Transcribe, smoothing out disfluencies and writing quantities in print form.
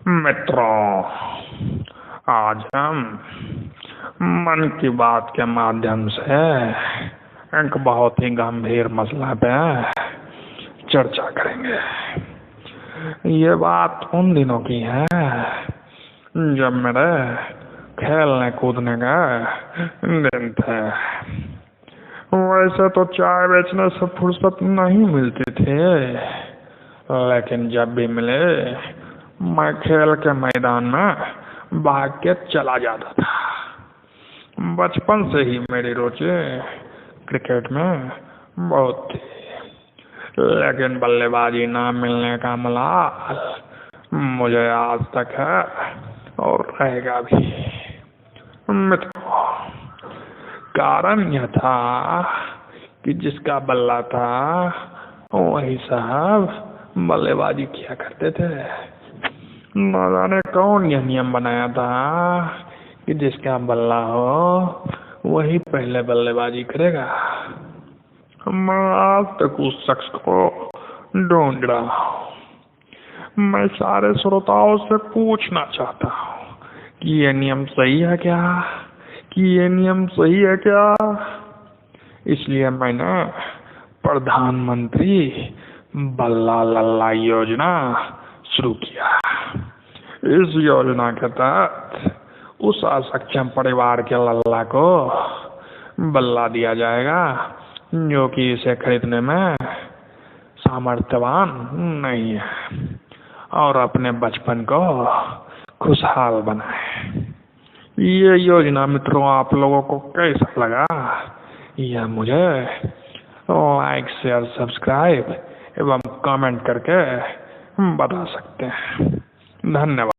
मित्रों, आज हम मन की बात के माध्यम से एक बहुत ही गंभीर मसला पे चर्चा करेंगे। ये बात उन दिनों की है जब मेरे खेलने कूदने का दिन थे। वैसे तो चाय बेचने से फुर्सत नहीं मिलती थी, लेकिन जब भी मिले मैं खेल के मैदान में भाग के चला जाता था। बचपन से ही मेरी रुचि क्रिकेट में बहुत थी, लेकिन बल्लेबाजी ना मिलने का मलाल मुझे आज तक है और रहेगा भी। मित्रों, कारण यह था कि जिसका बल्ला था वही साहब बल्लेबाजी किया करते थे। न जाने कौन यह नियम बनाया था कि जिसका बल्ला हो वही पहले बल्लेबाजी करेगा। मैं आज तक उस शख्स को ढूंढ रहा हूँ। मैं सारे श्रोताओं से पूछना चाहता हूँ कि ये नियम सही है क्या? इसलिए मैंने प्रधानमंत्री बल्ला लल्ला योजना शुरू किया। इस योजना के तहत उस असक्षम परिवार के लल्ला को बल्ला दिया जाएगा जो कि इसे खरीदने में सामर्थ्यवान नहीं है और अपने बचपन को खुशहाल बनाए। ये योजना मित्रों आप लोगों को कैसा लगा? यह मुझे लाइक, शेयर, सब्सक्राइब एवं कमेंट करके बता सकते हैं। धन्यवाद।